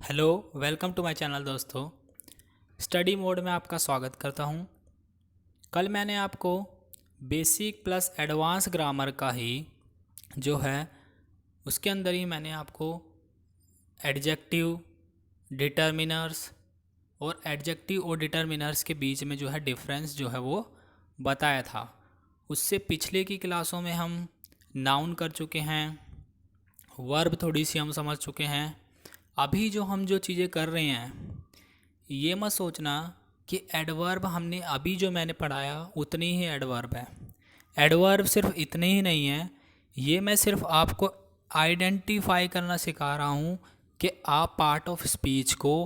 Hello, welcome to my channel दोस्तों। Study mode में आपका स्वागत करता हूं। कल मैंने आपको बेसिक प्लस एडवांस ग्रामर का ही जो है उसके अंदर ही मैंने आपको एडजेक्टिव, डिटर्मिनर्स और एडजेक्टिव और डिटर्मिनर्स के बीच में जो है डिफरेंस जो है वो बताया था। उससे पिछले की क्लासों में हम नाउन कर चुके हैं, वर्ब थोड़ी सी हम समझ चुके हैं। अभी जो चीज़ें कर रहे हैं, ये मत सोचना कि एडवर्ब हमने अभी जो मैंने पढ़ाया उतनी ही एडवर्ब है। एडवर्ब सिर्फ इतने ही नहीं है, ये मैं सिर्फ आपको आइडेंटिफाई करना सिखा रहा हूँ कि आप पार्ट ऑफ स्पीच को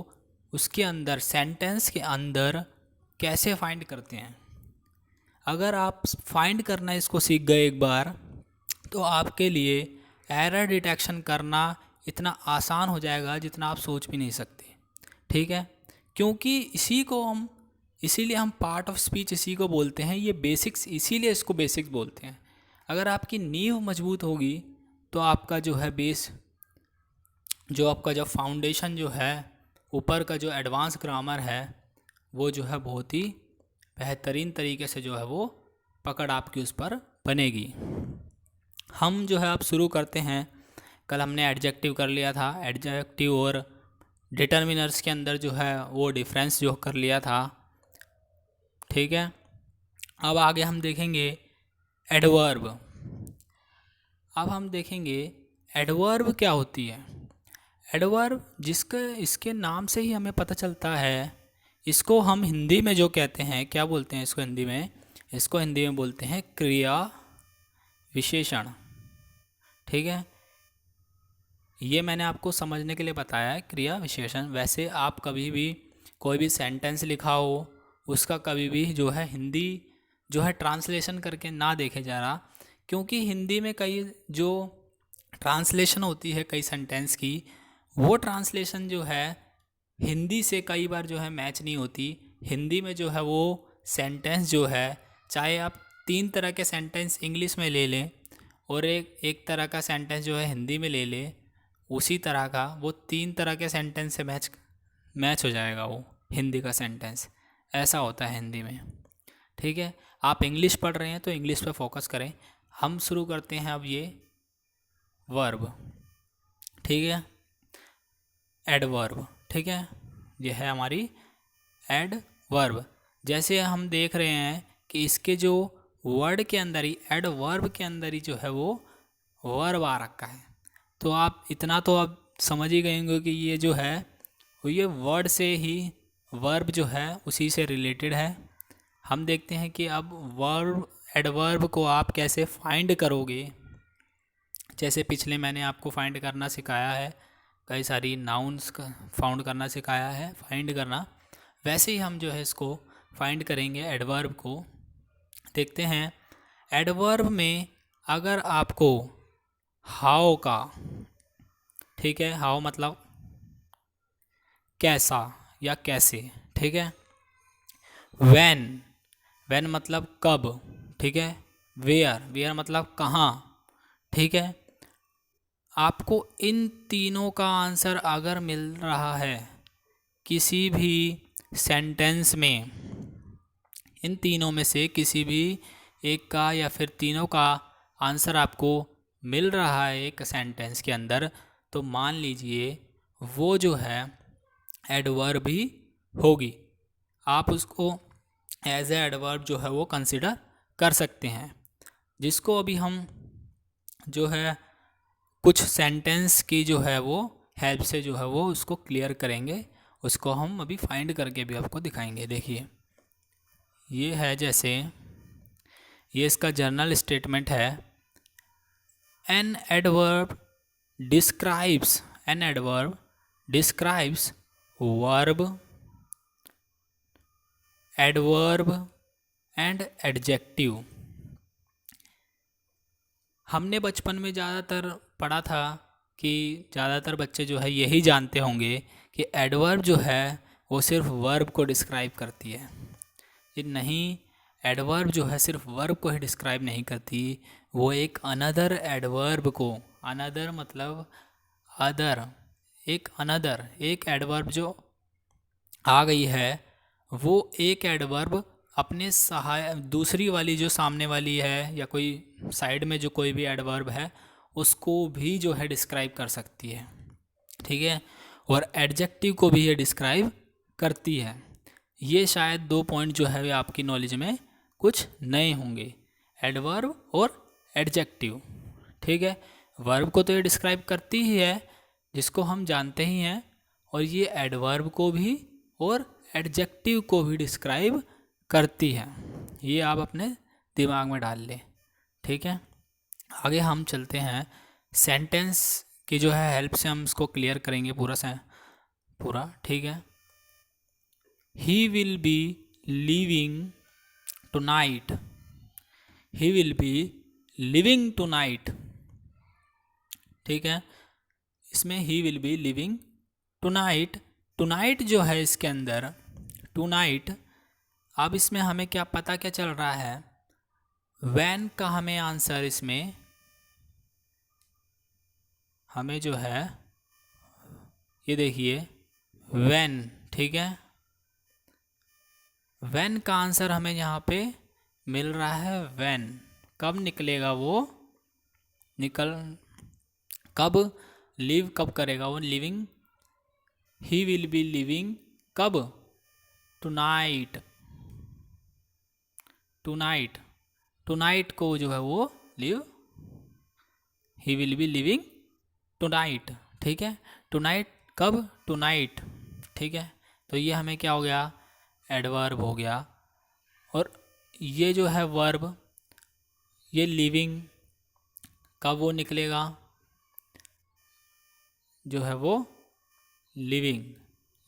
उसके अंदर सेंटेंस के अंदर कैसे फाइंड करते हैं। अगर आप फाइंड करना इसको सीख गए एक बार, तो आपके लिए एरर डिटेक्शन करना इतना आसान हो जाएगा जितना आप सोच भी नहीं सकते। ठीक है, क्योंकि इसीलिए हम पार्ट ऑफ स्पीच इसी को बोलते हैं। ये बेसिक्स, इसीलिए इसको बेसिक्स बोलते हैं। अगर आपकी नींव मजबूत होगी तो आपका जो है बेस, जो आपका जो फाउंडेशन जो है, ऊपर का जो एडवांस ग्रामर है, वो जो है बहुत ही बेहतरीन तरीके से जो है वो पकड़ आपकी उस पर बनेगी। हम जो है अब शुरू करते हैं। कल हमने एडजेक्टिव कर लिया था, एडजेक्टिव और डिटर्मिनर्स के अंदर जो है वो डिफरेंस जो कर लिया था। ठीक है, अब आगे हम देखेंगे एडवर्ब। अब हम देखेंगे एडवर्ब क्या होती है। एडवर्ब जिसके इसके नाम से ही हमें पता चलता है, इसको हम हिंदी में जो कहते हैं, क्या बोलते हैं इसको हिंदी में? इसको हिंदी में बोलते हैं क्रिया विशेषण। ठीक है, ये मैंने आपको समझने के लिए बताया है, क्रिया विशेषण। वैसे आप कभी भी कोई भी सेंटेंस लिखा हो, उसका कभी भी जो है हिंदी जो है ट्रांसलेशन करके ना देखे जा रहा, क्योंकि हिंदी में कई जो ट्रांसलेशन होती है कई सेंटेंस की, वो ट्रांसलेशन जो है हिंदी से कई बार जो है मैच नहीं होती। हिंदी में जो है वो सेंटेंस जो है, चाहे आप 3 तरह के सेंटेंस इंग्लिश में ले लें और एक एक तरह का सेंटेंस जो है हिंदी में ले लें, उसी तरह का वो 3 तरह के सेंटेंस से मैच हो जाएगा वो हिंदी का सेंटेंस। ऐसा होता है हिंदी में। ठीक है, आप इंग्लिश पढ़ रहे हैं तो इंग्लिश पे फोकस करें। हम शुरू करते हैं अब ये वर्ब। ठीक है, एडवर्ब। ठीक है, ये है हमारी एडवर्ब। जैसे हम देख रहे हैं कि इसके जो वर्ड के अंदर ही, एडवर्ब के अंदर ही जो है वो वर्ब आ रखा है। तो आप इतना तो आप समझ ही गए होंगे कि ये जो है वो ये वर्ड से ही, वर्ब जो है उसी से रिलेटेड है। हम देखते हैं कि अब वर्ब, एडवर्ब को आप कैसे फाइंड करोगे। जैसे पिछले मैंने आपको फाइंड करना सिखाया है, कई सारी नाउन्स का फाउंड करना सिखाया है, फाइंड करना, वैसे ही हम जो है इसको फाइंड करेंगे एडवर्ब को। देखते हैं एडवर्ब में अगर आपको हाउ का, ठीक है, हाउ मतलब कैसा या कैसे। ठीक है, व्हेन, व्हेन मतलब कब। ठीक है, वेयर, वेयर मतलब कहाँ। ठीक है, आपको इन तीनों का आंसर अगर मिल रहा है किसी भी सेंटेंस में, इन तीनों में से किसी भी एक का या फिर तीनों का आंसर आपको मिल रहा है एक सेंटेंस के अंदर, तो मान लीजिए वो जो है एडवर्ब ही होगी। आप उसको एज ए एडवर्ब जो है वो कंसिडर कर सकते हैं। जिसको अभी हम जो है कुछ सेंटेंस की जो है वो हेल्प से जो है वो उसको क्लियर करेंगे। उसको हम अभी फाइंड करके भी आपको दिखाएंगे। देखिए, ये है, जैसे ये इसका जर्नल स्टेटमेंट है। An adverb describes, an adverb describes verb, adverb and adjective. हमने बचपन में ज़्यादातर पढ़ा था कि ज़्यादातर बच्चे जो है यही जानते होंगे कि एडवर्ब जो है वो सिर्फ वर्ब को डिस्क्राइब करती है। ये नहीं, एडवर्ब जो है सिर्फ वर्ब को ही डिस्क्राइब नहीं करती, वो एक अनदर एडवर्ब को, अनदर मतलब अदर, एक अनदर, एक एडवर्ब जो आ गई है, वो एक एडवर्ब अपने सहाय दूसरी वाली जो सामने वाली है या कोई साइड में जो कोई भी एडवर्ब है उसको भी जो है डिस्क्राइब कर सकती है, ठीक है। और एडजेक्टिव को भी ये डिस्क्राइब करती है। ये शायद 2 पॉइंट जो है आपकी नॉलेज में कुछ नए होंगे, एडवर्ब और एडजेक्टिव, ठीक है। वर्ब को तो ये डिस्क्राइब करती ही है जिसको हम जानते ही हैं, और ये एडवर्ब को भी और एडजेक्टिव को भी डिस्क्राइब करती है। ये आप अपने दिमाग में डाल लें, ठीक है। आगे हम चलते हैं, सेंटेंस की जो है हेल्प से हम इसको क्लियर करेंगे पूरा, ठीक है। He will be living tonight, he will be living tonight, ठीक है। इसमें he will be living tonight, tonight जो है इसके अंदर टुनाइट, अब इसमें हमें क्या पता क्या चल रहा है, व्हेन का हमें आंसर इसमें हमें जो है ये देखिए व्हेन, ठीक है। व्हेन का आंसर हमें यहाँ पे मिल रहा है व्हेन, कब निकलेगा वो कब लिव कब करेगा वो living, he will be living कब, टुनाइट, टुनाइट, टुनाइट को जो है वो live, he will be living tonight, ठीक है। टुनाइट कब, टुनाइट, ठीक है। तो ये हमें क्या हो गया, एडवर्ब हो गया। और ये जो है वर्ब, ये लिविंग कब वो निकलेगा, जो है वो लिविंग,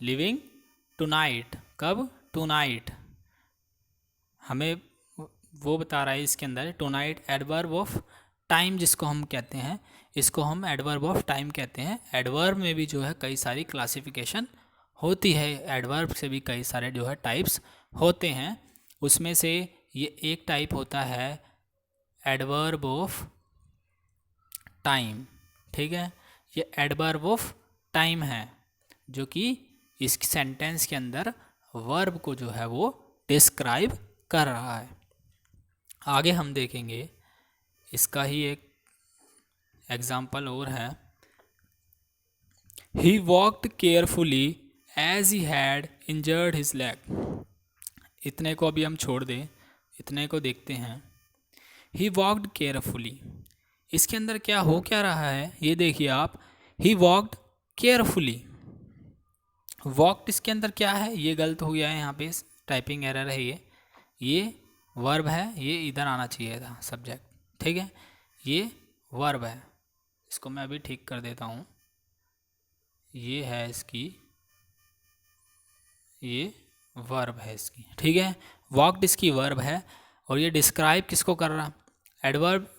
लिविंग टुनाइट कब, टुनाइट, हमें वो बता रहा है इसके अंदर टुनाइट एडवर्ब ऑफ टाइम जिसको हम कहते हैं, इसको हम एडवर्ब ऑफ टाइम कहते हैं। एडवर्ब में भी जो है कई सारी क्लासिफिकेशन होती है, एडवर्ब से भी कई सारे जो है टाइप्स होते हैं, उसमें से ये एक टाइप होता है एडवर्ब ऑफ टाइम, ठीक है। ये एडवर्ब ऑफ टाइम है जो कि इस सेंटेंस के अंदर वर्ब को जो है वो डिस्क्राइब कर रहा है। आगे हम देखेंगे इसका ही एक एग्जाम्पल और है, he walked carefully as he had injured his leg, इतने को अभी हम छोड़ दें, इतने को देखते हैं। ही वॉकड केयरफुली, इसके अंदर क्या हो क्या रहा है ये देखिए आप, ही वॉकड केयरफुली, वॉकड इसके अंदर क्या है, ये गलत हो गया है यहाँ पे, टाइपिंग एरर है ये वर्ब है, ये इधर आना चाहिए था सब्जेक्ट, ठीक है। ये वर्ब है, इसको मैं अभी ठीक कर देता हूँ, ये है इसकी, ये वर्ब है इसकी, ठीक है। वॉकड इसकी वर्ब है, और ये डिस्क्राइब किसको कर रहा, एडवर्ब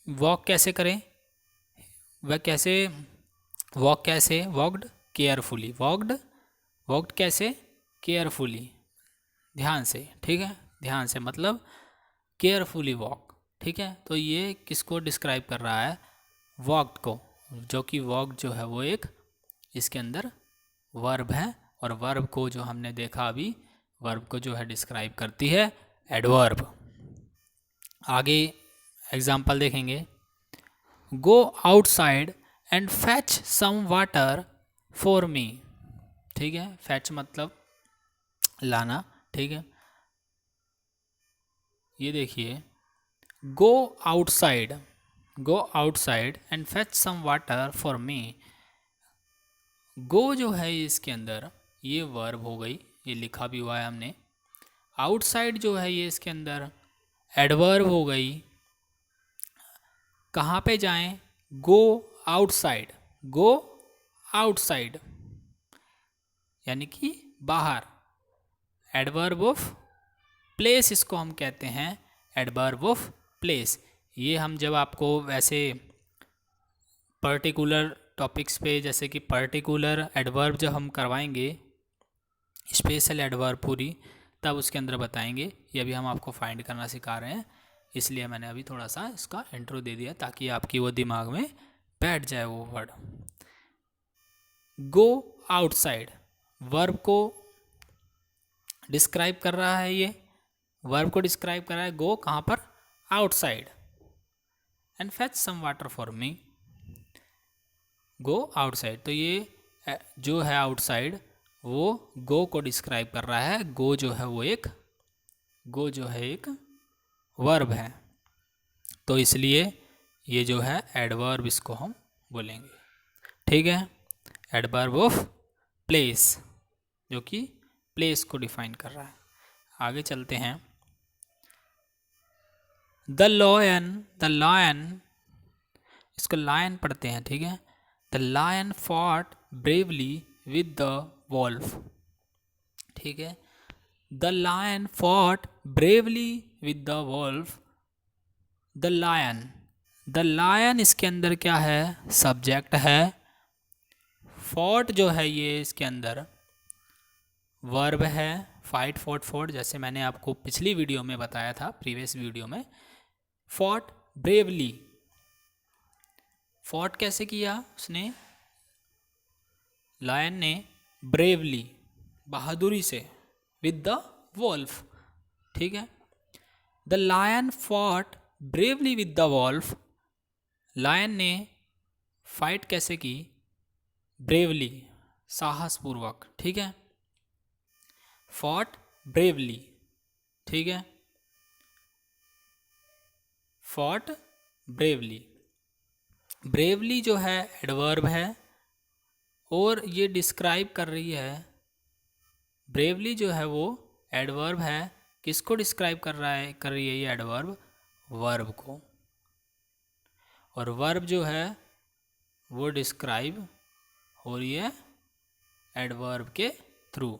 वॉक कैसे करें, वह कैसे वॉक कैसे, वॉकड केयरफुली, वॉकड कैसे, केयरफुली, ध्यान से, ठीक है, ध्यान से मतलब केयरफुली वॉक, ठीक है। तो ये किसको डिस्क्राइब कर रहा है, वॉकड को, जो कि वॉक जो है वो एक इसके अंदर वर्ब है, और वर्ब को जो हमने देखा अभी, वर्ब को जो है डिस्क्राइब करती है एडवर्ब। आगे एग्जाम्पल देखेंगे, go outside and fetch some water for me, ठीक है, फैच मतलब लाना, ठीक है। ये देखिए go outside and fetch some water for me, go जो है इसके अंदर ये वर्ब हो गई, ये लिखा भी हुआ है हमने। आउटसाइड जो है ये इसके अंदर एडवर्ब हो गई, कहाँ पे जाएं, गो आउटसाइड यानी कि बाहर, एडवर्ब ऑफ प्लेस इसको हम कहते हैं, एडवर्ब ऑफ प्लेस। ये हम जब आपको वैसे पर्टिकुलर टॉपिक्स पे, जैसे कि पर्टिकुलर एडवर्ब जब हम करवाएंगे, स्पेशल एडवर्ब पूरी, तब उसके अंदर बताएंगे। ये अभी हम आपको फाइंड करना सिखा रहे हैं, इसलिए मैंने अभी थोड़ा सा इसका इंट्रो दे दिया ताकि आपकी वो दिमाग में बैठ जाए वो वर्ड। गो आउटसाइड वर्ब को डिस्क्राइब कर रहा है, ये वर्ब को डिस्क्राइब कर रहा है। गो कहाँ पर? Outside. And fetch some water for me, go outside. तो ये जो है आउटसाइड वो गो को डिस्क्राइब कर रहा है। गो जो है एक वर्ब है, तो इसलिए ये जो है एडवर्ब इसको हम बोलेंगे। ठीक है, एडवर्ब ऑफ प्लेस, जो कि प्लेस को डिफाइन कर रहा है। आगे चलते हैं। द लायन, इसको लायन पढ़ते हैं, ठीक है। The lion fought bravely with the wolf, ठीक है। The lion fought bravely with the wolf. The lion इसके अंदर क्या है? सब्जेक्ट है। फॉट जो है ये इसके अंदर वर्ब है। फाइट, फॉट, जैसे मैंने आपको पिछली वीडियो में बताया था, प्रीवियस वीडियो में। फॉट ब्रेवली, फॉट कैसे किया उसने? लायन ने ब्रेवली, बहादुरी से, विद द वॉल्फ, ठीक है। The lion fought bravely with the wolf, lion ने फाइट कैसे की? ब्रेवली, साहसपूर्वक, ठीक है। फॉट ब्रेवली, ठीक है। फॉट ब्रेवली, ब्रेवली जो है एडवर्ब है और ये डिस्क्राइब कर रही है। ब्रेवली जो है वो एडवर्ब है, किसको डिस्क्राइब कर रही है ये एडवर्ब? वर्ब को। और वर्ब जो है वो डिस्क्राइब हो रही है एडवर्ब के थ्रू,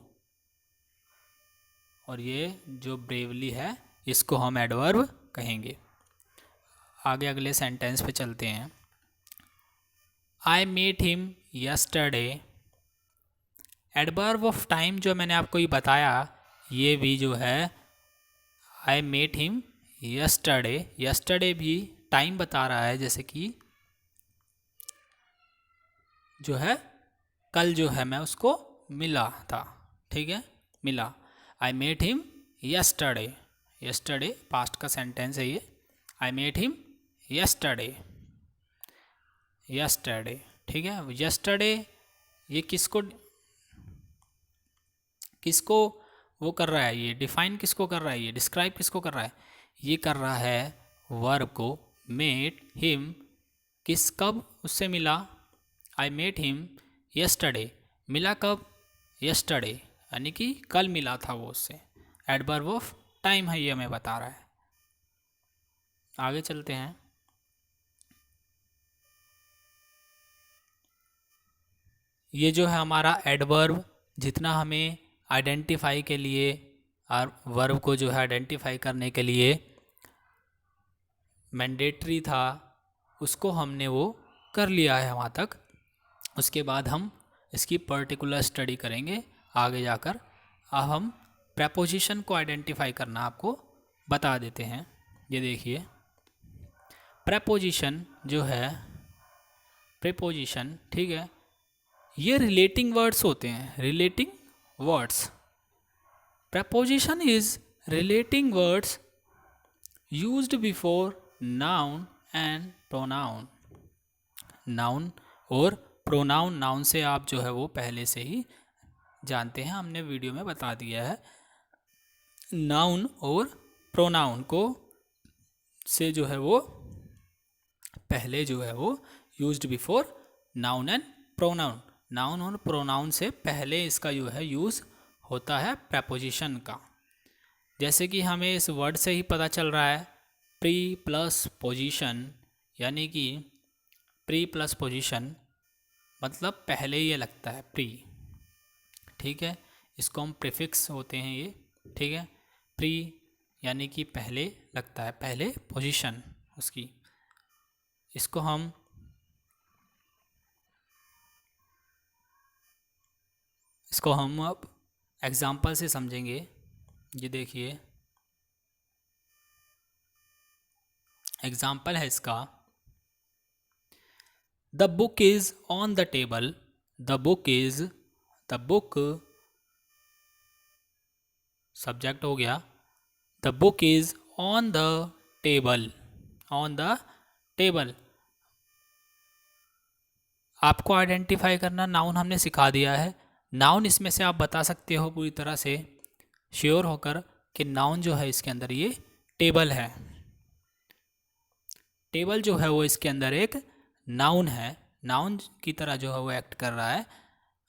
और ये जो ब्रेवली है इसको हम एडवर्ब कहेंगे। आगे अगले सेंटेंस पे चलते हैं। I met him yesterday, adverb of time जो मैंने आपको ये बताया, ये भी जो है I met him yesterday, yesterday भी टाइम बता रहा है, जैसे कि जो है कल जो है मैं उसको मिला था, ठीक है, मिला। I met him yesterday, yesterday past का सेंटेंस है ये। I met him yesterday, yesterday, ठीक है। यस्टरडे ये किसको किसको वो कर रहा है? ये डिफाइन किसको कर रहा है? ये डिस्क्राइब किसको कर रहा है? ये कर रहा है वर्ब को। मेट हिम, किस कब उससे मिला? आई मेट हिम यस्टरडे, मिला कब? यस्टरडे, यानी कि कल मिला था वो उससे। एडवर्ब ऑफ टाइम है ये, हमें बता रहा है। आगे चलते हैं। ये जो है हमारा एडवर्ब, जितना हमें आइडेंटिफाई के लिए और वर्ब को जो है आइडेंटिफाई करने के लिए मैंडेटरी था, उसको हमने वो कर लिया है वहाँ तक। उसके बाद हम इसकी पर्टिकुलर स्टडी करेंगे आगे जाकर। अब हम प्रेपोजिशन को आइडेंटिफाई करना आपको बता देते हैं। ये देखिए, प्रेपोजिशन जो है, प्रेपोजिशन, ठीक है, ये रिलेटिंग वर्ड्स होते हैं। Relating words, preposition is relating words used before noun and pronoun। noun और pronoun, noun से आप जो है वो पहले से ही जानते हैं, हमने वीडियो में बता दिया है। noun और pronoun को से जो है वो पहले जो है वो used before noun and pronoun, noun और pronoun से पहले इसका जो है यूज़ होता है प्रेपोजिशन का। जैसे कि हमें इस वर्ड से ही पता चल रहा है, प्री प्लस पोजीशन, यानी कि प्री प्लस पोजीशन मतलब पहले ये लगता है, प्री, ठीक है। इसको हम प्रीफिक्स होते हैं ये, ठीक है। प्री यानी कि पहले लगता है, पहले पोजीशन उसकी। इसको हम अब एग्जाम्पल से समझेंगे। ये देखिए, एग्जाम्पल है इसका। The book is on the table, the book is, the book subject हो गया, the book is on the table, on the table. आपको आइडेंटिफाई करना नाउन हमने सिखा दिया है। नाउन इसमें से आप बता सकते हो पूरी तरह से श्योर होकर कि नाउन जो है इसके अंदर ये टेबल है। टेबल जो है वो इसके अंदर एक नाउन है, नाउन की तरह जो है वो एक्ट कर रहा है।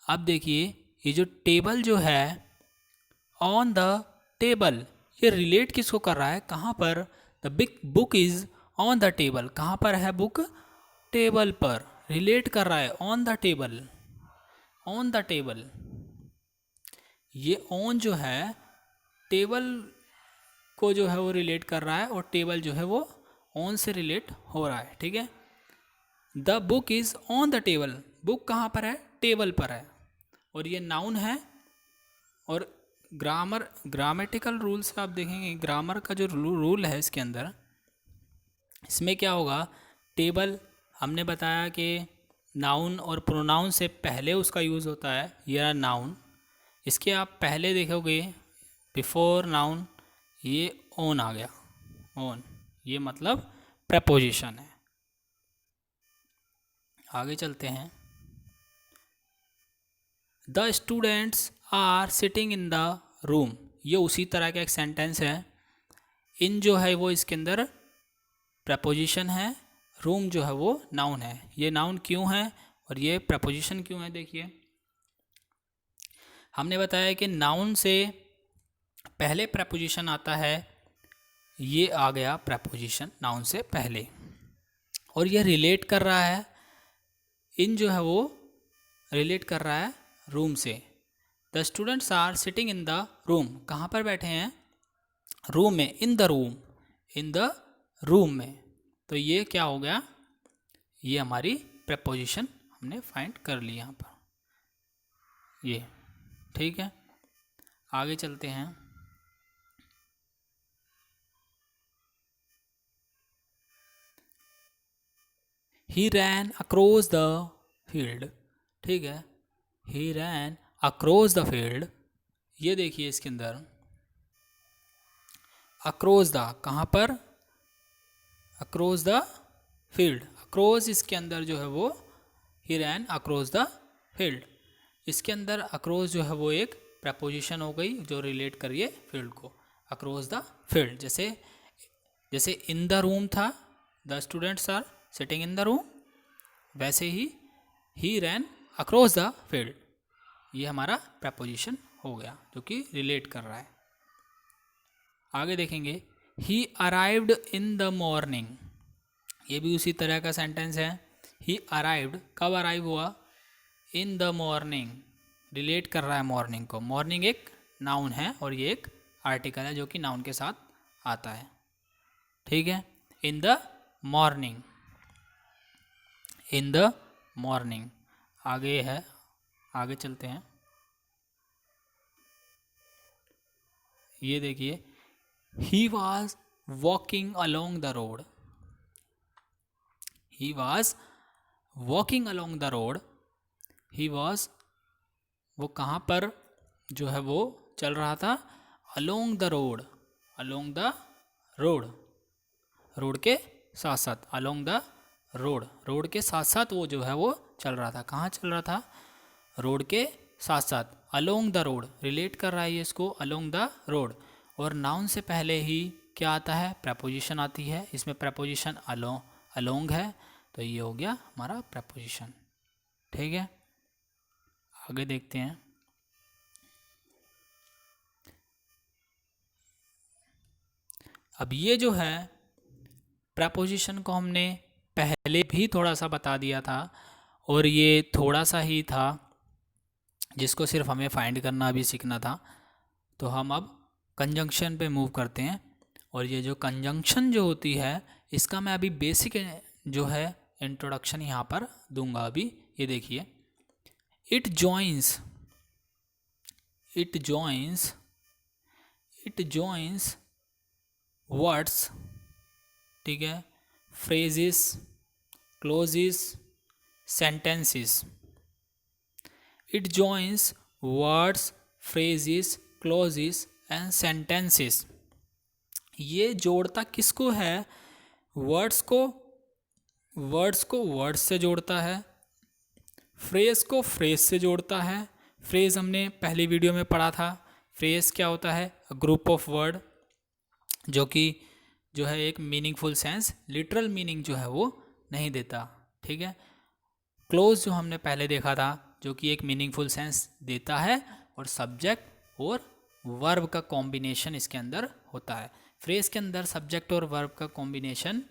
अब देखिए ये जो टेबल जो है ऑन द टेबल, ये रिलेट किसको कर रहा है, कहाँ पर, the big book is on the table, कहाँ पर है बुक, टेबल पर, रिलेट कर रहा है on the table, on the table. ये ऑन जो है टेबल को जो है वो रिलेट कर रहा है और टेबल जो है वो ऑन से रिलेट हो रहा है, ठीक है। The book is on the table, book कहाँ पर है, टेबल पर है, और ये नाउन है। और ग्रामेटिकल रूल से आप देखेंगे, ग्रामर का जो रूल है इसके अंदर, इसमें क्या होगा, टेबल हमने बताया कि नाउन और प्रोनाउन से पहले उसका यूज़ होता है, ये नाउन। इसके आप पहले देखोगे बिफोर नाउन ये ऑन आ गया, ऑन, ये मतलब प्रेपोजिशन है। आगे चलते हैं। The students are sitting in the room, ये उसी तरह का एक सेंटेंस है। इन जो है वो इसके अंदर प्रेपोजिशन है, रूम जो है वो नाउन है। ये नाउन क्यों है और ये प्रेपोजिशन क्यों है, देखिए हमने बताया कि नाउन से पहले प्रेपोजिशन आता है, ये आ गया प्रेपोजिशन नाउन से पहले, और ये रिलेट कर रहा है, इन जो है वो रिलेट कर रहा है रूम से। The students are sitting in the room, कहाँ पर बैठे हैं, रूम में, in the room, in the room में। तो ये क्या हो गया, ये हमारी प्रेपोजिशन हमने फाइंड कर ली यहाँ पर, ये ठीक है। आगे चलते हैं। ही रैन अक्रॉस द फील्ड, ठीक है, ही रैन अक्रॉस द फील्ड। ये देखिए इसके अंदर अक्रॉस द, कहाँ पर, अक्रॉस द फील्ड, अक्रॉस इसके अंदर जो है वो ही रैन अक्रॉस द फील्ड, इसके अंदर अक्रॉस जो है वो एक प्रेपोजिशन हो गई जो रिलेट करिए फील्ड को, अक्रॉस द फील्ड। जैसे जैसे इन द रूम था, the students are sitting in the room, वैसे ही रैन अक्रॉस द फील्ड, ये हमारा प्रेपोजिशन हो गया जो कि रिलेट कर रहा है। आगे देखेंगे, ही अराइव्ड इन द मॉर्निंग, ये भी उसी तरह का सेंटेंस है। ही अराइव्ड, कब अराइव हुआ, इन द मॉर्निंग, रिलेट कर रहा है मॉर्निंग को। मॉर्निंग एक नाउन है और ये एक आर्टिकल है जो कि नाउन के साथ आता है, ठीक है। In the morning, in the morning. आगे है, आगे चलते हैं। ये देखिए, he was walking along the road, he was walking along the road, he was, वो कहाँ पर जो है वो चल रहा था, along the road, along the road, road के साथ साथ, अलोंग द रोड, रोड के साथ साथ वो जो है वो चल रहा था। कहाँ चल रहा था, रोड के साथ साथ, अलोंग द रोड, रिलेट कर रहा है ये इसको, अलोंग द रोड। और नाउन से पहले ही क्या आता है, प्रेपोजिशन आती है, इसमें प्रेपोजिशन अलोंग है, तो ये हो गया हमारा प्रेपोजिशन, ठीक है। आगे देखते हैं। अब ये जो है प्रेपोजिशन को हमने पहले भी थोड़ा सा बता दिया था, और ये थोड़ा सा ही था जिसको सिर्फ हमें फाइंड करना अभी सीखना था। तो हम अब कंजंक्शन पे मूव करते हैं, और ये जो कंजंक्शन जो होती है इसका मैं अभी बेसिक जो है इंट्रोडक्शन यहाँ पर दूंगा अभी। ये देखिए, it joins, it joins, it joins words, ठीक है, phrases, clauses, sentences, it joins words, phrases, clauses and sentences. ये जोड़ता किसको है? वर्ड्स को वर्ड्स से जोड़ता है, फ्रेज को फ्रेज से जोड़ता है। फ्रेज हमने पहली वीडियो में पढ़ा था। फ्रेज क्या होता है? ग्रुप ऑफ वर्ड जो है एक मीनिंगफुल सेंस, लिटरल मीनिंग जो है वो नहीं देता। ठीक है। क्लोज जो हमने पहले देखा था, जो कि एक मीनिंगफुल सेंस देता है और सब्जेक्ट और वर्ब का कॉम्बिनेशन इसके अंदर होता है। फ्रेज के अंदर सब्जेक्ट और वर्ब का कॉम्बिनेशन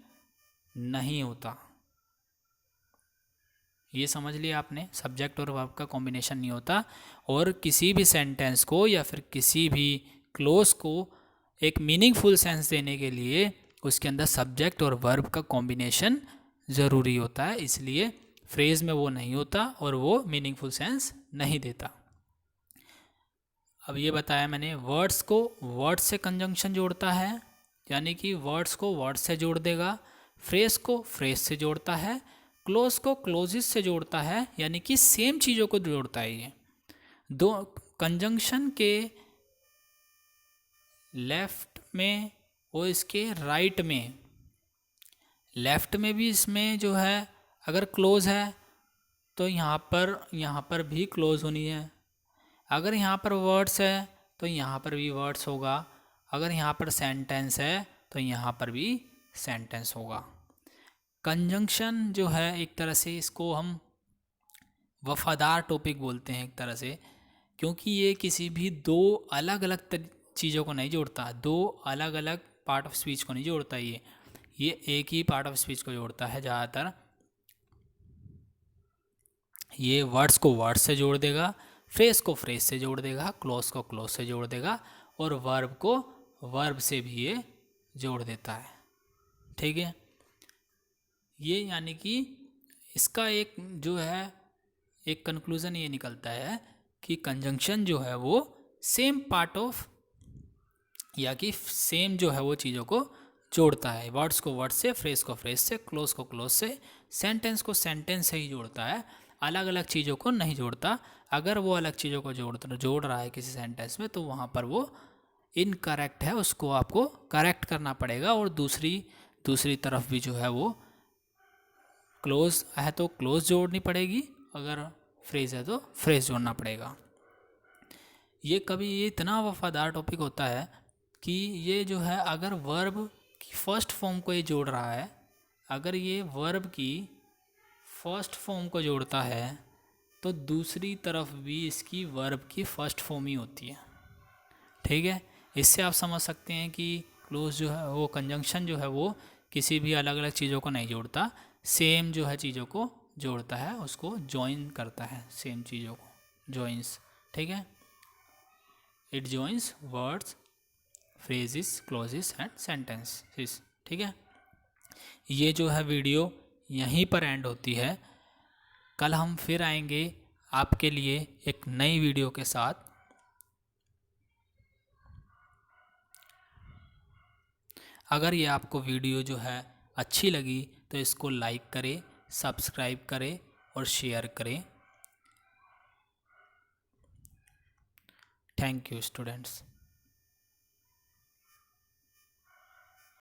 नहीं होता। ये समझ लिया आपने, सब्जेक्ट और वर्ब का कॉम्बिनेशन नहीं होता। और किसी भी सेंटेंस को या फिर किसी भी क्लोज को एक मीनिंगफुल सेंस देने के लिए उसके अंदर सब्जेक्ट और वर्ब का कॉम्बिनेशन ज़रूरी होता है। इसलिए फ्रेज में वो नहीं होता और वो मीनिंगफुल सेंस नहीं देता। अब ये बताया मैंने, वर्ड्स को वर्ड से कंजंक्शन जोड़ता है, यानी कि वर्ड्स को वर्ड से जोड़ देगा। फ्रेज को फ्रेज से जोड़ता है। क्लोज को क्लोजेस से जोड़ता है, यानी कि सेम चीज़ों को जोड़ता है। ये दो कंजंक्शन के लेफ्ट में और इसके राइट में, लेफ्ट में भी इसमें जो है अगर क्लोज है तो यहाँ पर भी क्लोज होनी है। अगर यहाँ पर वर्ड्स है तो यहाँ पर भी वर्ड्स होगा। अगर यहाँ पर सेंटेंस है तो यहाँ पर भी सेंटेंस होगा। कंजंक्शन जो है एक तरह से इसको हम वफादार टॉपिक बोलते हैं एक तरह से, क्योंकि ये किसी भी दो अलग अलग चीज़ों को नहीं जोड़ता, दो अलग अलग पार्ट ऑफ स्पीच को नहीं जोड़ता। ये एक ही पार्ट ऑफ स्पीच को जोड़ता है ज़्यादातर। ये वर्ड्स को वर्ड से जोड़ देगा, फ्रेज को फ्रेज से जोड़ देगा, क्लोज को क्लोज से जोड़ देगा और वर्ब को वर्ब से भी ये जोड़ देता है। ठीक है। ये यानी कि इसका एक जो है एक कंक्लूज़न ये निकलता है कि कंजंक्शन जो है वो सेम पार्ट ऑफ या कि सेम जो है वो चीज़ों को जोड़ता है। वर्ड्स को वर्ड से, फ्रेज को फ्रेज से, क्लोज को क्लोज से, सेंटेंस को सेंटेंस से ही जोड़ता है, अलग अलग चीज़ों को नहीं जोड़ता। अगर वो अलग चीज़ों को जोड़ रहा है किसी सेंटेंस में तो वहाँ पर वो इनकरेक्ट है, उसको आपको करेक्ट करना पड़ेगा। और दूसरी तरफ भी जो है वो क्लोज है तो क्लोज जोड़नी पड़ेगी, अगर फ्रेज है तो फ्रेज जोड़ना पड़ेगा। ये इतना वफादार टॉपिक होता है कि ये जो है अगर वर्ब की फर्स्ट फॉर्म को ये जोड़ रहा है, अगर ये वर्ब की फर्स्ट फॉर्म को जोड़ता है तो दूसरी तरफ भी इसकी वर्ब की फर्स्ट फॉर्म ही होती है। ठीक है। इससे आप समझ सकते हैं कि क्लोज जो है वो कंजंक्शन जो है वो किसी भी अलग अलग चीज़ों को नहीं जोड़ता, सेम जो है चीज़ों को जोड़ता है, उसको जॉइन करता है, सेम चीज़ों को जॉइंस। ठीक है। It joins words, phrases, clauses and sentences. ठीक है। ये जो है वीडियो यहीं पर एंड होती है। कल हम फिर आएंगे आपके लिए एक नई वीडियो के साथ। अगर ये आपको वीडियो जो है अच्छी लगी तो इसको लाइक करें, सब्सक्राइब करें और शेयर करें। Thank you students.